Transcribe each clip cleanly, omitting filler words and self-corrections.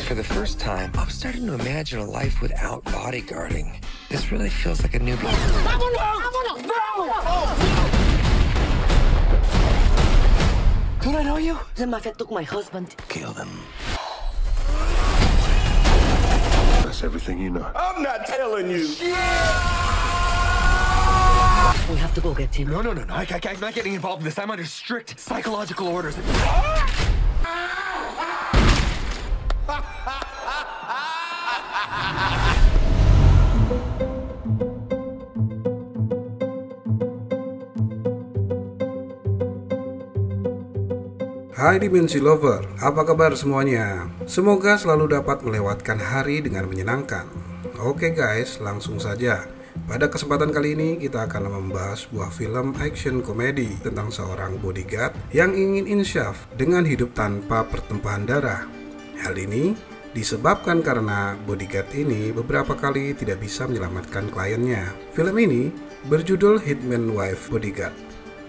For the first time, I'm starting to imagine a life without bodyguarding. This really feels like a new beginning. Don't I know you? The mafia took my husband. Kill them. That's everything you know. I'm not telling you. We have to go get him. No. I'm not getting involved in this. I'm under strict psychological orders. Hai Dimensi Lover, apa kabar semuanya? Semoga selalu dapat melewatkan hari dengan menyenangkan. Oke guys, langsung saja. Pada kesempatan kali ini kita akan membahas sebuah film action komedi tentang seorang bodyguard yang ingin insyaf dengan hidup tanpa pertumpahan darah. Hal ini disebabkan karena bodyguard ini beberapa kali tidak bisa menyelamatkan kliennya. Film ini berjudul Hitman Wife Bodyguard.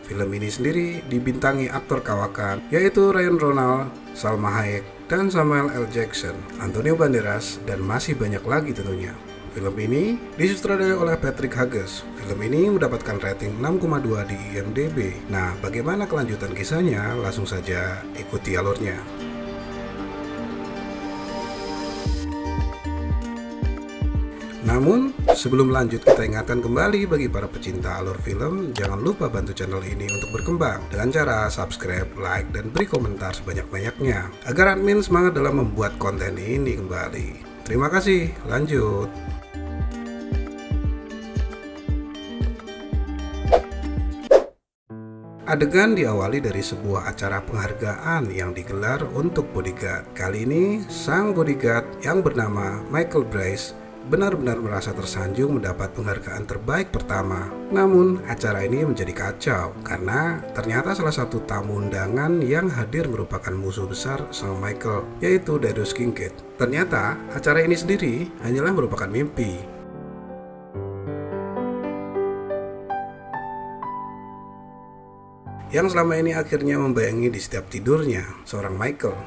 Film ini sendiri dibintangi aktor kawakan yaitu Ryan Reynolds, Salma Hayek, dan Samuel L. Jackson, Antonio Banderas, dan masih banyak lagi tentunya. Film ini disutradarai oleh Patrick Hughes. Film ini mendapatkan rating 6,2 di IMDb. Nah, bagaimana kelanjutan kisahnya? Langsung saja ikuti alurnya. Namun, sebelum lanjut kita ingatkan kembali bagi para pecinta alur film, jangan lupa bantu channel ini untuk berkembang dengan cara subscribe, like, dan beri komentar sebanyak-banyaknya agar admin semangat dalam membuat konten ini kembali. Terima kasih, lanjut. Adegan diawali dari sebuah acara penghargaan yang digelar untuk bodyguard. Kali ini, sang bodyguard yang bernama Michael Bryce benar-benar merasa tersanjung mendapat penghargaan terbaik pertama. Namun, acara ini menjadi kacau karena ternyata salah satu tamu undangan yang hadir merupakan musuh besar sang Michael, yaitu Darius Kincaid. Ternyata, acara ini sendiri hanyalah merupakan mimpi. Yang selama ini akhirnya membayangi di setiap tidurnya seorang Michael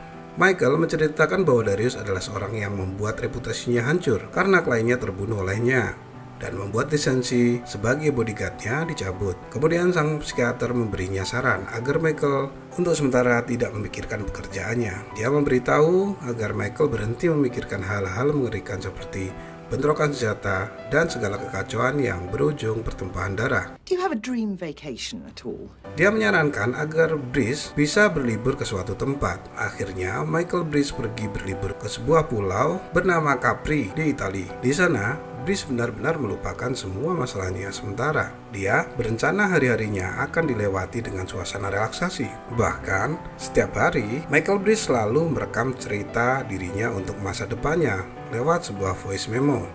menceritakan bahwa Darius adalah seorang yang membuat reputasinya hancur karena kliennya terbunuh olehnya dan membuat lisensi sebagai bodyguardnya dicabut. Kemudian sang psikiater memberinya saran agar Michael untuk sementara tidak memikirkan pekerjaannya. Dia memberitahu agar Michael berhenti memikirkan hal-hal mengerikan seperti bentrokan senjata dan segala kekacauan yang berujung pertumpahan darah. Do you have a dream vacation at all? Dia menyarankan agar Bryce bisa berlibur ke suatu tempat. Akhirnya, Michael Bryce pergi berlibur ke sebuah pulau bernama Capri di Italia. Di sana, Bryce benar-benar melupakan semua masalahnya sementara. Dia berencana hari-harinya akan dilewati dengan suasana relaksasi. Bahkan, setiap hari, Michael Bryce selalu merekam cerita dirinya untuk masa depannya lewat sebuah voice memo.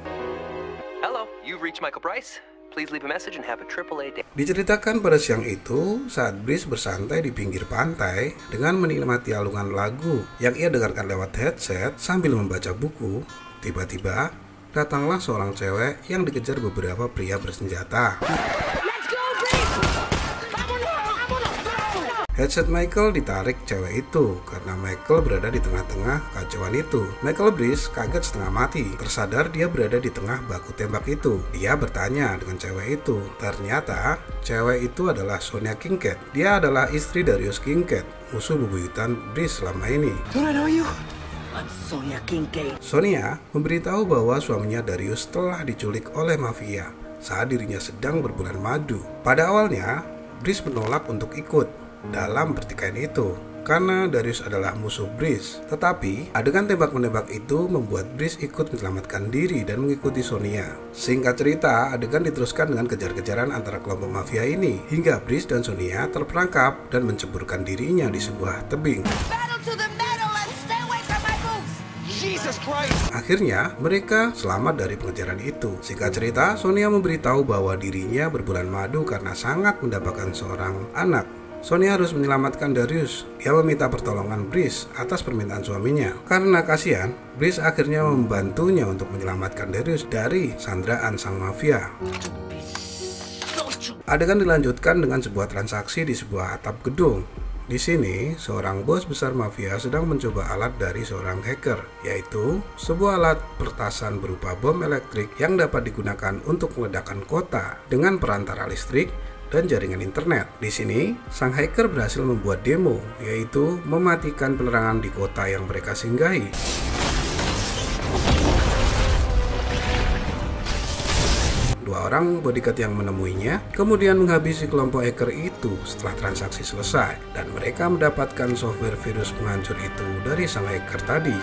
Hello, you've reached Michael Bryce. Please leave a message and have a AAA day. Diceritakan pada siang itu saat Bryce bersantai di pinggir pantai dengan menikmati alungan lagu yang ia dengarkan lewat headset sambil membaca buku, tiba-tiba datanglah seorang cewek yang dikejar beberapa pria bersenjata. Headset Michael ditarik cewek itu karena Michael berada di tengah-tengah kacauan itu. Michael Bryce kaget setengah mati, tersadar dia berada di tengah baku tembak itu. Dia bertanya dengan cewek itu. Ternyata cewek itu adalah Sonia Kincaid. Dia adalah istri Darius Kincaid, musuh bebuyutan Bryce selama ini. Don't I know you? I'm Sonia Kincaid. Sonia memberitahu bahwa suaminya Darius telah diculik oleh mafia saat dirinya sedang berbulan madu. Pada awalnya, Bryce menolak untuk ikut dalam pertikaian itu karena Darius adalah musuh Bryce. Tetapi adegan tembak-menembak itu membuat Bryce ikut menyelamatkan diri dan mengikuti Sonia. Singkat cerita, adegan diteruskan dengan kejar-kejaran antara kelompok mafia ini hingga Bryce dan Sonia terperangkap dan menceburkan dirinya di sebuah tebing. Akhirnya, mereka selamat dari pengejaran itu. Singkat cerita, Sonia memberitahu bahwa dirinya berbulan madu karena sangat mendapatkan seorang anak. Sonia harus menyelamatkan Darius. Dia meminta pertolongan Bryce atas permintaan suaminya. Karena kasihan, Bryce akhirnya membantunya untuk menyelamatkan Darius dari sandraan sang mafia. Adegan dilanjutkan dengan sebuah transaksi di sebuah atap gedung. Di sini, seorang bos besar mafia sedang mencoba alat dari seorang hacker, yaitu sebuah alat pertasan berupa bom elektrik yang dapat digunakan untuk meledakkan kota dengan perantara listrik dan jaringan internet. Di sini, sang hacker berhasil membuat demo, yaitu mematikan penerangan di kota yang mereka singgahi. Dua orang bodyguard yang menemuinya kemudian menghabisi kelompok hacker itu setelah transaksi selesai, dan mereka mendapatkan software virus penghancur itu dari sang hacker tadi.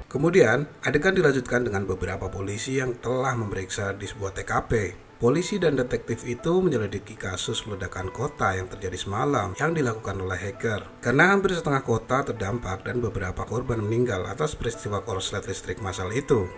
Kemudian, adegan dilanjutkan dengan beberapa polisi yang telah memeriksa di sebuah TKP. Polisi dan detektif itu menyelidiki kasus meledakan kota yang terjadi semalam yang dilakukan oleh hacker. Karena hampir setengah kota terdampak dan beberapa korban meninggal atas peristiwa korslet listrik massal itu.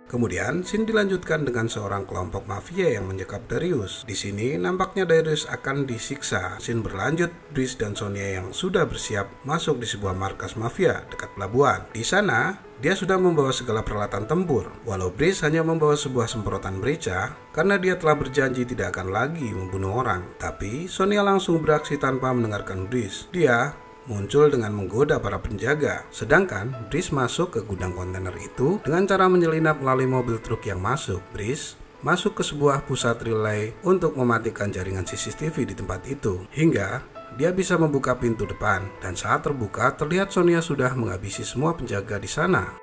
Kemudian, scene dilanjutkan dengan seorang kelompok mafia yang menyekap Darius. Di sini, nampaknya Darius akan disiksa. Scene berlanjut, Brice dan Sonia yang sudah bersiap masuk di sebuah markas mafia dekat pelabuhan. Di sana, dia sudah membawa segala peralatan tempur, walau Brice hanya membawa sebuah semprotan merica karena dia telah berjanji tidak akan lagi membunuh orang. Tapi, Sonia langsung beraksi tanpa mendengarkan Brice. Dia muncul dengan menggoda para penjaga, sedangkan Brice masuk ke gudang kontainer itu dengan cara menyelinap melalui mobil truk yang masuk. Brice masuk ke sebuah pusat relay untuk mematikan jaringan CCTV di tempat itu, hingga dia bisa membuka pintu depan, dan saat terbuka terlihat Sonia sudah menghabisi semua penjaga di sana.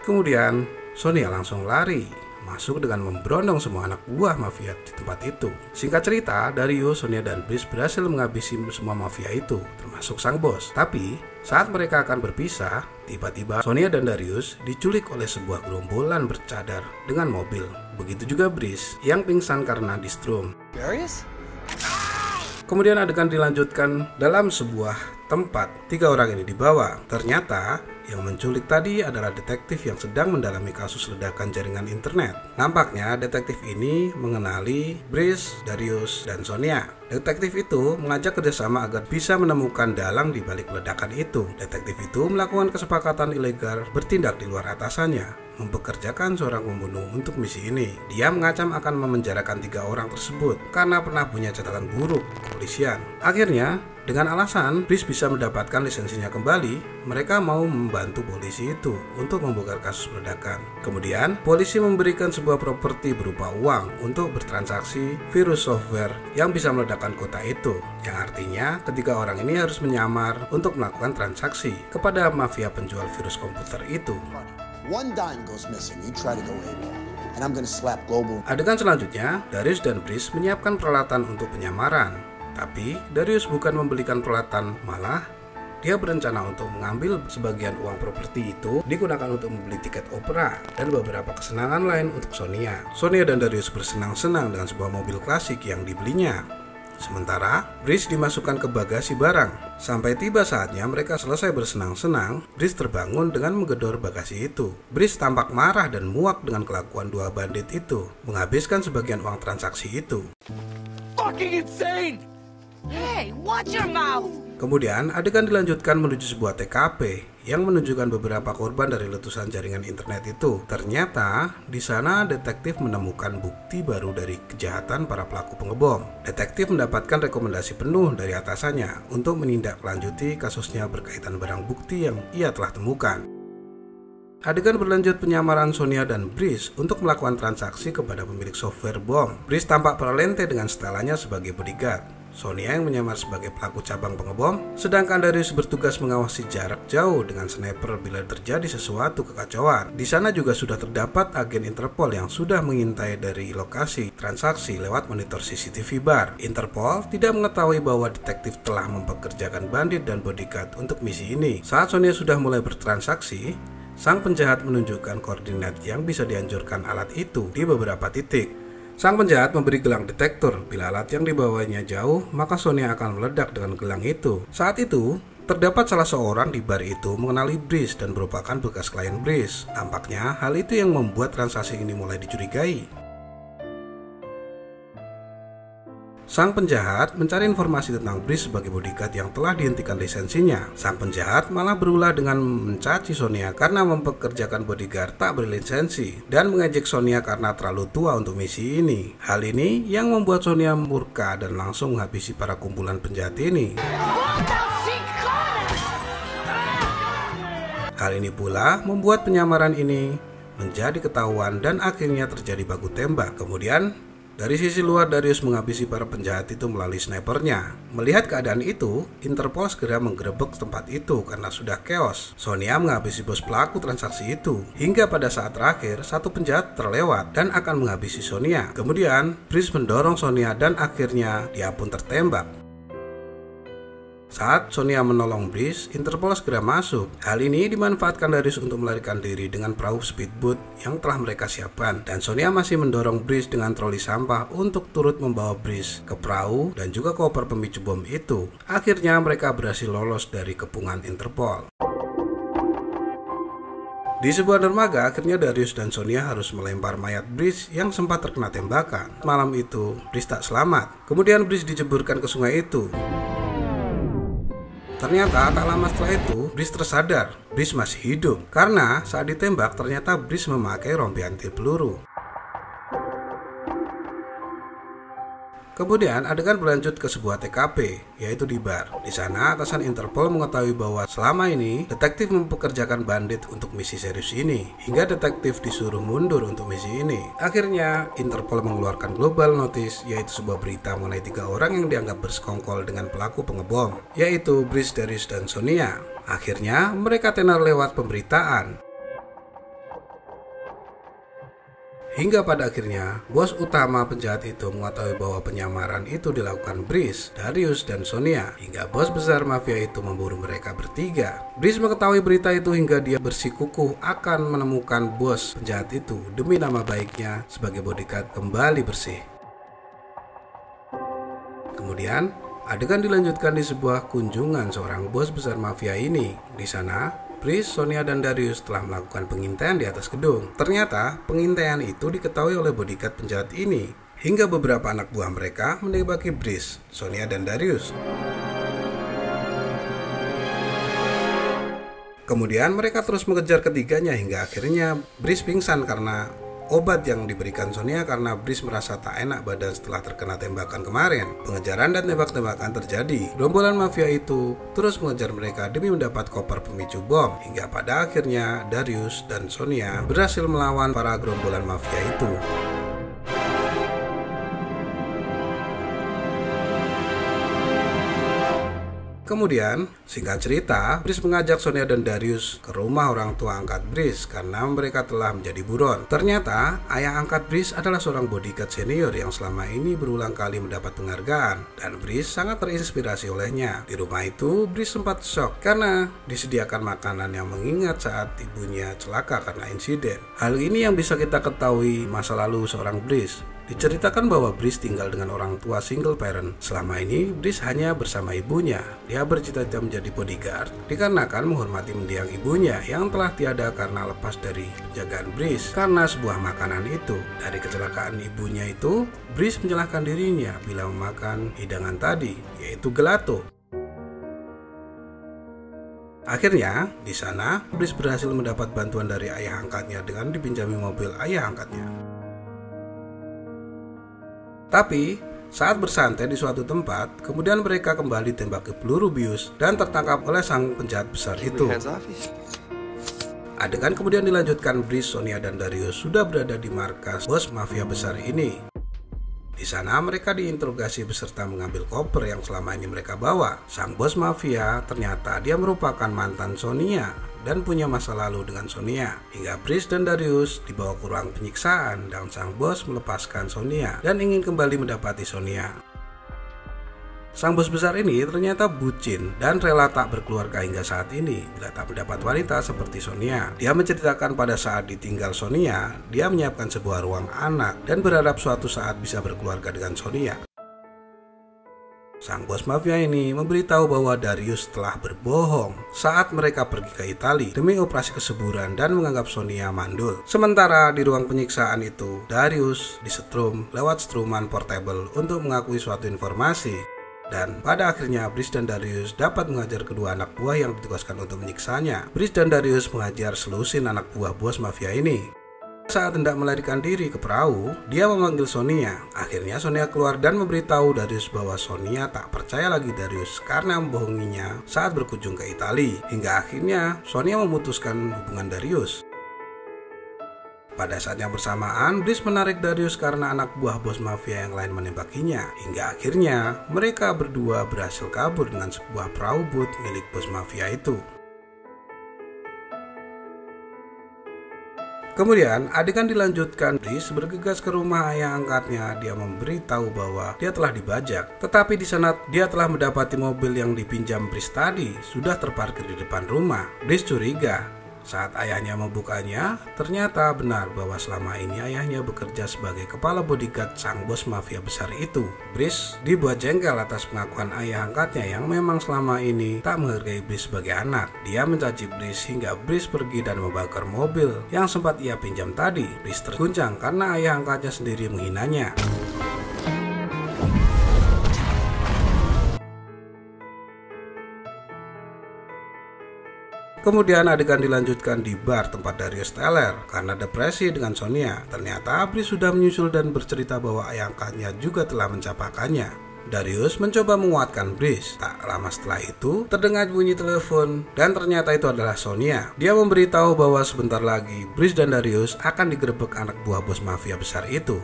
Kemudian Sonia langsung lari, masuk dengan memberondong semua anak buah mafia di tempat itu. Singkat cerita, Darius, Sonia, dan Brice berhasil menghabisi semua mafia itu, termasuk sang bos. Tapi, saat mereka akan berpisah, tiba-tiba Sonia dan Darius diculik oleh sebuah gerombolan bercadar dengan mobil. Begitu juga Brice yang pingsan karena distrum. Darius? Kemudian adegan dilanjutkan dalam sebuah tempat. 3 orang ini dibawa. Ternyata yang menculik tadi adalah detektif yang sedang mendalami kasus ledakan jaringan internet. Nampaknya detektif ini mengenali Brice, Darius, dan Sonia. Detektif itu mengajak kerjasama agar bisa menemukan dalang di balik ledakan itu. Detektif itu melakukan kesepakatan ilegal bertindak di luar atasannya, mempekerjakan seorang pembunuh untuk misi ini. Dia mengancam akan memenjarakan 3 orang tersebut karena pernah punya catatan buruk kepolisian. Akhirnya, dengan alasan Brice bisa mendapatkan lisensinya kembali, mereka mau membantu polisi itu untuk membongkar kasus ledakan. Kemudian, polisi memberikan sebuah properti berupa uang untuk bertransaksi virus software yang bisa meledakkan kota itu, yang artinya ketiga orang ini harus menyamar untuk melakukan transaksi kepada mafia penjual virus komputer itu. One dime goes missing, you try to go AWOL, and I'm gonna slap global. Adegan selanjutnya, Darius dan Brice menyiapkan peralatan untuk penyamaran. Tapi Darius bukan membelikan peralatan, malah dia berencana untuk mengambil sebagian uang properti itu digunakan untuk membeli tiket opera dan beberapa kesenangan lain untuk Sonia. Sonia dan Darius bersenang-senang dengan sebuah mobil klasik yang dibelinya. Sementara Brice dimasukkan ke bagasi barang. Sampai tiba saatnya mereka selesai bersenang-senang, Brice terbangun dengan menggedor bagasi itu. Brice tampak marah dan muak dengan kelakuan 2 bandit itu, menghabiskan sebagian uang transaksi itu. Fucking insane! Hey, watch your mouth! Kemudian adegan dilanjutkan menuju sebuah TKP yang menunjukkan beberapa korban dari letusan jaringan internet itu. Ternyata di sana detektif menemukan bukti baru dari kejahatan para pelaku pengebom. Detektif mendapatkan rekomendasi penuh dari atasannya untuk menindaklanjuti kasusnya berkaitan barang bukti yang ia telah temukan. Adegan berlanjut penyamaran Sonia dan Brice untuk melakukan transaksi kepada pemilik software bom. Brice tampak perlente dengan setelannya sebagai bodyguard. Sonia yang menyamar sebagai pelaku cabang pengebom, sedangkan Darius bertugas mengawasi jarak jauh dengan sniper bila terjadi sesuatu kekacauan. Di sana juga sudah terdapat agen Interpol yang sudah mengintai dari lokasi transaksi lewat monitor CCTV bar. Interpol tidak mengetahui bahwa detektif telah mempekerjakan bandit dan bodyguard untuk misi ini. Saat Sonia sudah mulai bertransaksi, sang penjahat menunjukkan koordinat yang bisa dianjurkan alat itu di beberapa titik. Sang penjahat memberi gelang detektor. Bila alat yang dibawanya jauh, maka Sonia akan meledak dengan gelang itu. Saat itu, terdapat salah seorang di bar itu mengenali Brice dan merupakan bekas klien Brice. Nampaknya hal itu yang membuat transaksi ini mulai dicurigai. Sang penjahat mencari informasi tentang Brice sebagai bodyguard yang telah dihentikan lisensinya. Sang penjahat malah berulah dengan mencaci Sonia karena mempekerjakan bodyguard tak berlisensi dan mengejek Sonia karena terlalu tua untuk misi ini. Hal ini yang membuat Sonia murka dan langsung menghabisi para kumpulan penjahat ini. Hal ini pula membuat penyamaran ini menjadi ketahuan dan akhirnya terjadi baku tembak. Kemudian dari sisi luar Darius menghabisi para penjahat itu melalui snipernya. Melihat keadaan itu, Interpol segera menggerebek tempat itu karena sudah chaos. Sonia menghabisi bos pelaku transaksi itu. Hingga pada saat terakhir, satu penjahat terlewat dan akan menghabisi Sonia. Kemudian, Brice mendorong Sonia dan akhirnya dia pun tertembak. Saat Sonia menolong Brice, Interpol segera masuk. Hal ini dimanfaatkan Darius untuk melarikan diri dengan perahu speedboat yang telah mereka siapkan. Dan Sonia masih mendorong Brice dengan troli sampah untuk turut membawa Brice ke perahu dan juga koper pemicu bom itu. Akhirnya mereka berhasil lolos dari kepungan Interpol. Di sebuah dermaga, akhirnya Darius dan Sonia harus melempar mayat Brice yang sempat terkena tembakan. Malam itu, Brice tak selamat. Kemudian Brice dijeburkan ke sungai itu. Ternyata tak lama setelah itu, Brice tersadar Brice masih hidup karena saat ditembak ternyata Brice memakai rompi anti peluru. Kemudian adegan berlanjut ke sebuah TKP, yaitu di bar. Di sana atasan Interpol mengetahui bahwa selama ini detektif mempekerjakan bandit untuk misi serius ini, hingga detektif disuruh mundur untuk misi ini. Akhirnya Interpol mengeluarkan global notice, yaitu sebuah berita mengenai 3 orang yang dianggap bersekongkol dengan pelaku pengebom, yaitu Brice, Darius, dan Sonia. Akhirnya mereka tenar lewat pemberitaan. Hingga pada akhirnya, bos utama penjahat itu mengetahui bahwa penyamaran itu dilakukan Brice, Darius, dan Sonia. Hingga bos besar mafia itu memburu mereka bertiga. Brice mengetahui berita itu hingga dia bersikukuh akan menemukan bos penjahat itu demi nama baiknya sebagai bodyguard kembali bersih. Kemudian, adegan dilanjutkan di sebuah kunjungan seorang bos besar mafia ini. Di sana, Brice, Sonia, dan Darius telah melakukan pengintaian di atas gedung. Ternyata, pengintaian itu diketahui oleh bodyguard penjahat ini. Hingga beberapa anak buah mereka menembaki Brice, Sonia, dan Darius. Kemudian mereka terus mengejar ketiganya hingga akhirnya Brice pingsan karena obat yang diberikan Sonia karena Brice merasa tak enak badan setelah terkena tembakan kemarin. Pengejaran dan tembak-tembakan terjadi. Rombolan mafia itu terus mengejar mereka demi mendapat koper pemicu bom. Hingga pada akhirnya Darius dan Sonia berhasil melawan para gerombolan mafia itu. Kemudian, singkat cerita, Brice mengajak Sonia dan Darius ke rumah orang tua angkat Brice karena mereka telah menjadi buron. Ternyata, ayah angkat Brice adalah seorang bodyguard senior yang selama ini berulang kali mendapat penghargaan dan Brice sangat terinspirasi olehnya. Di rumah itu, Brice sempat shock karena disediakan makanan yang mengingat saat ibunya celaka karena insiden. Hal ini yang bisa kita ketahui masa lalu seorang Brice. Diceritakan bahwa Brice tinggal dengan orang tua single parent. Selama ini, Brice hanya bersama ibunya. Dia bercita-cita menjadi bodyguard dikarenakan menghormati mendiang ibunya yang telah tiada karena lepas dari penjagaan Brice karena sebuah makanan itu. Dari kecelakaan ibunya itu, Brice menyalahkan dirinya bila memakan hidangan tadi, yaitu gelato. Akhirnya, di sana, Brice berhasil mendapat bantuan dari ayah angkatnya dengan dipinjami mobil ayah angkatnya. Tapi, saat bersantai di suatu tempat, kemudian mereka kembali tembak ke peluru bius dan tertangkap oleh sang penjahat besar itu. Adegan kemudian dilanjutkan Brice, Sonia, dan Darius sudah berada di markas bos mafia besar ini. Di sana mereka diinterogasi beserta mengambil koper yang selama ini mereka bawa. Sang bos mafia ternyata dia merupakan mantan Sonia dan punya masa lalu dengan Sonia. Hingga Brice dan Darius dibawa ke ruang penyiksaan dan sang bos melepaskan Sonia dan ingin kembali mendapati Sonia. Sang bos besar ini ternyata bucin dan rela tak berkeluarga hingga saat ini bila tak mendapat wanita seperti Sonia. Dia menceritakan pada saat ditinggal Sonia, dia menyiapkan sebuah ruang anak dan berharap suatu saat bisa berkeluarga dengan Sonia. Sang bos mafia ini memberitahu bahwa Darius telah berbohong saat mereka pergi ke Italia demi operasi kesuburan dan menganggap Sonia mandul. Sementara di ruang penyiksaan itu, Darius disetrum lewat struman portable untuk mengakui suatu informasi. Dan pada akhirnya Brice dan Darius dapat mengajar kedua anak buah yang ditugaskan untuk menyiksanya. Brice dan Darius mengajar selusin anak buah bos mafia ini. Saat hendak melarikan diri ke perahu, dia memanggil Sonia. Akhirnya Sonia keluar dan memberitahu Darius bahwa Sonia tak percaya lagi Darius karena membohonginya saat berkunjung ke Italia. Hingga akhirnya Sonia memutuskan hubungan Darius. Pada saat yang bersamaan, Brice menarik Darius karena anak buah bos mafia yang lain menembakinya. Hingga akhirnya mereka berdua berhasil kabur dengan sebuah perahu boot milik bos mafia itu. Kemudian adegan dilanjutkan. Brice bergegas ke rumah ayah angkatnya. Dia memberitahu bahwa dia telah dibajak. Tetapi di sana dia telah mendapati mobil yang dipinjam Brice tadi sudah terparkir di depan rumah. Brice curiga. Saat ayahnya membukanya, ternyata benar bahwa selama ini ayahnya bekerja sebagai kepala bodyguard sang bos mafia besar itu. Brice dibuat jengkel atas pengakuan ayah angkatnya yang memang selama ini tak menghargai Brice sebagai anak. Dia mencaci Brice hingga Brice pergi dan membakar mobil yang sempat ia pinjam tadi. Brice terguncang karena ayah angkatnya sendiri menghinanya. Kemudian adegan dilanjutkan di bar tempat Darius teler karena depresi dengan Sonia. Ternyata Brice sudah menyusul dan bercerita bahwa ayah angkatnya juga telah mencapakannya. Darius mencoba menguatkan Brice. Tak lama setelah itu terdengar bunyi telepon dan ternyata itu adalah Sonia. Dia memberitahu bahwa sebentar lagi Brice dan Darius akan digerebek anak buah bos mafia besar itu.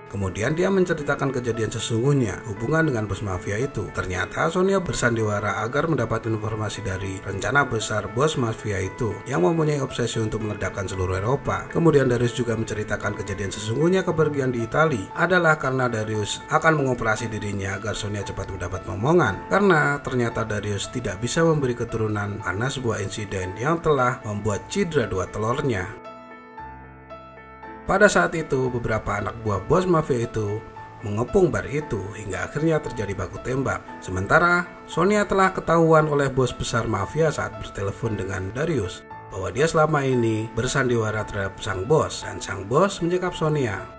Kemudian dia menceritakan kejadian sesungguhnya hubungan dengan bos mafia itu. Ternyata Sonia bersandiwara agar mendapat informasi dari rencana besar bos mafia itu yang mempunyai obsesi untuk meledakkan seluruh Eropa. Kemudian Darius juga menceritakan kejadian sesungguhnya kepergian di Italia adalah karena Darius akan mengoperasi dirinya agar Sonia cepat mendapat momongan. Karena ternyata Darius tidak bisa memberi keturunan karena sebuah insiden yang telah membuat cedera dua telurnya. Pada saat itu, beberapa anak buah bos mafia itu mengepung bar itu hingga akhirnya terjadi baku tembak. Sementara Sonia telah ketahuan oleh bos besar mafia saat bertelepon dengan Darius bahwa dia selama ini bersandiwara terhadap sang bos dan sang bos menyekap Sonia.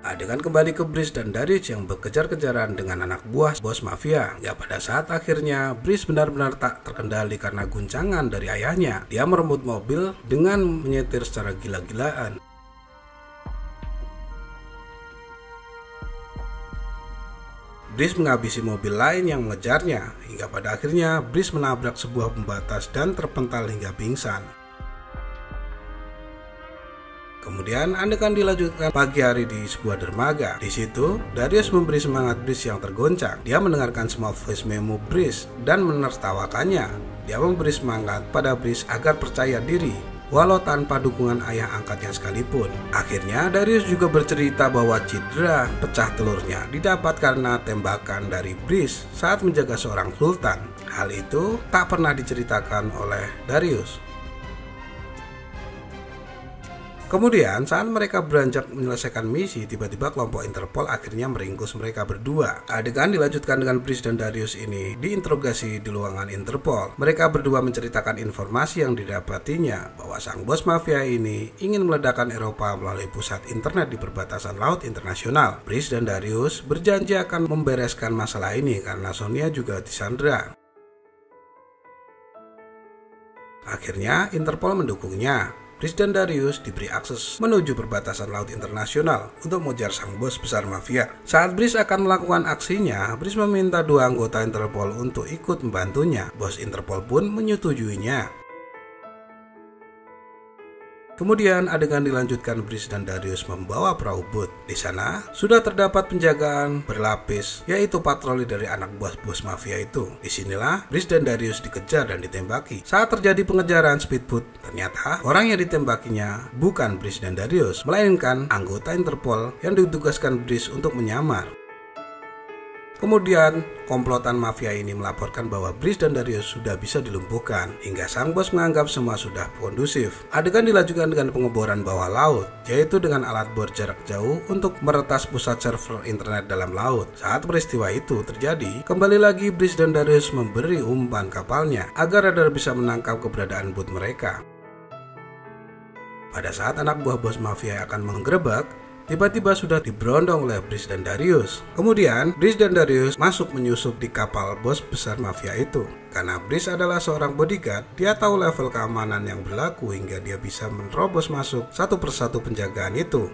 Adegan kembali ke Brice dan Darius yang berkejar-kejaran dengan anak buah bos mafia. Ya, pada saat akhirnya Brice benar-benar tak terkendali karena guncangan dari ayahnya. Dia merebut mobil dengan menyetir secara gila-gilaan. Brice menghabisi mobil lain yang mengejarnya hingga pada akhirnya Brice menabrak sebuah pembatas dan terpental hingga pingsan. Kemudian adegan dilanjutkan pagi hari di sebuah dermaga. Di situ, Darius memberi semangat Brice yang tergoncang. Dia mendengarkan semua voice memo Brice dan menertawakannya. Dia memberi semangat pada Brice agar percaya diri, walau tanpa dukungan ayah angkatnya sekalipun. Akhirnya Darius juga bercerita bahwa cedera pecah telurnya didapat karena tembakan dari Brice saat menjaga seorang sultan. Hal itu tak pernah diceritakan oleh Darius. Kemudian saat mereka beranjak menyelesaikan misi, tiba-tiba kelompok Interpol akhirnya meringkus mereka berdua. Adegan dilanjutkan dengan Brice dan Darius ini diinterogasi di ruangan Interpol. Mereka berdua menceritakan informasi yang didapatinya bahwa sang bos mafia ini ingin meledakkan Eropa melalui pusat internet di perbatasan laut internasional. Brice dan Darius berjanji akan membereskan masalah ini karena Sonia juga disandra. Akhirnya Interpol mendukungnya. Brice dan Darius diberi akses menuju perbatasan laut internasional untuk mengejar sang bos besar mafia. Saat Brice akan melakukan aksinya, Brice meminta dua anggota Interpol untuk ikut membantunya. Bos Interpol pun menyetujuinya. Kemudian adegan dilanjutkan Brice dan Darius membawa perahu boot. Di sana sudah terdapat penjagaan berlapis, yaitu patroli dari anak buah bos mafia itu. Disinilah Brice dan Darius dikejar dan ditembaki. Saat terjadi pengejaran speedboat, ternyata orang yang ditembakinya bukan Brice dan Darius, melainkan anggota Interpol yang ditugaskan Brice untuk menyamar. Kemudian, komplotan mafia ini melaporkan bahwa Brice dan Darius sudah bisa dilumpuhkan, hingga sang bos menganggap semua sudah kondusif. Adegan dilanjutkan dengan pengeboran bawah laut, yaitu dengan alat bor jarak jauh untuk meretas pusat server internet dalam laut. Saat peristiwa itu terjadi, kembali lagi Brice dan Darius memberi umpan kapalnya agar radar bisa menangkap keberadaan boot mereka. Pada saat anak buah bos mafia akan menggerebek, tiba-tiba sudah diberondong oleh Brice dan Darius. Kemudian, Brice dan Darius masuk menyusup di kapal bos besar mafia itu. Karena Brice adalah seorang bodyguard, dia tahu level keamanan yang berlaku hingga dia bisa menerobos masuk satu persatu penjagaan itu.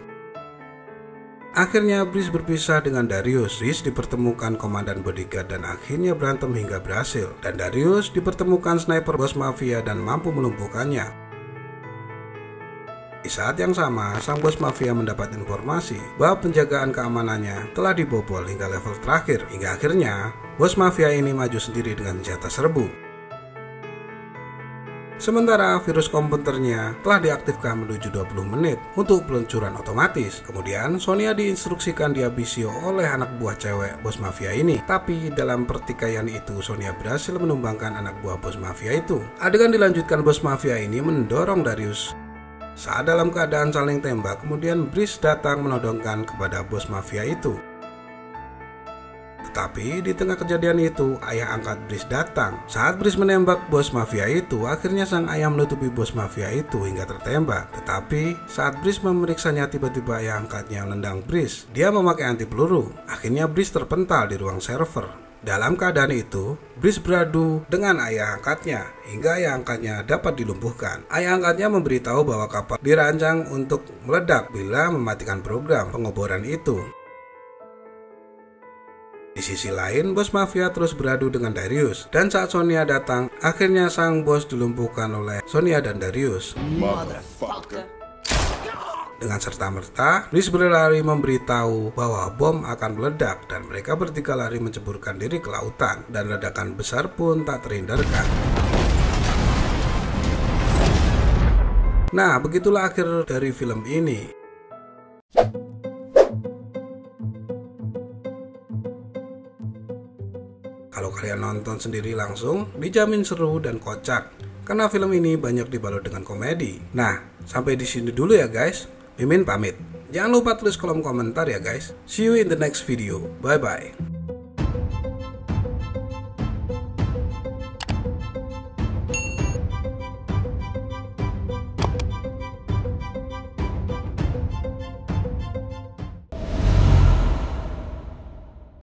Akhirnya Brice berpisah dengan Darius. Brice dipertemukan komandan bodyguard dan akhirnya berantem hingga berhasil. Dan Darius dipertemukan sniper bos mafia dan mampu melumpuhkannya. Di saat yang sama, sang bos mafia mendapat informasi bahwa penjagaan keamanannya telah dibobol hingga level terakhir, hingga akhirnya bos mafia ini maju sendiri dengan senjata serbu. Sementara virus komputernya telah diaktifkan menuju 20 menit untuk peluncuran otomatis. Kemudian Sonia diinstruksikan dihabisi oleh anak buah cewek bos mafia ini. Tapi dalam pertikaian itu Sonia berhasil menumbangkan anak buah bos mafia itu. Adegan dilanjutkan bos mafia ini mendorong Darius. Saat dalam keadaan saling tembak, kemudian Brice datang menodongkan kepada bos mafia itu. Tetapi di tengah kejadian itu, ayah angkat Brice datang. Saat Brice menembak bos mafia itu, akhirnya sang ayah menutupi bos mafia itu hingga tertembak. Tetapi saat Brice memeriksanya, tiba-tiba ayah angkatnya menendang Brice. Dia memakai anti peluru. Akhirnya Brice terpental di ruang server. Dalam keadaan itu, Brice beradu dengan ayah angkatnya hingga ayah angkatnya dapat dilumpuhkan. Ayah angkatnya memberitahu bahwa kapal dirancang untuk meledak bila mematikan program pengeboran itu. Di sisi lain, bos mafia terus beradu dengan Darius. Dan saat Sonia datang, akhirnya sang bos dilumpuhkan oleh Sonia dan Darius. Dengan serta-merta, Brice berlari memberitahu bahwa bom akan meledak dan mereka bertiga lari menceburkan diri ke lautan dan ledakan besar pun tak terhindarkan. Nah, begitulah akhir dari film ini. Kalau kalian nonton sendiri langsung, dijamin seru dan kocak karena film ini banyak dibalut dengan komedi. Nah, sampai di sini dulu ya guys. Mimin pamit. Jangan lupa tulis kolom komentar ya guys. See you in the next video. Bye bye.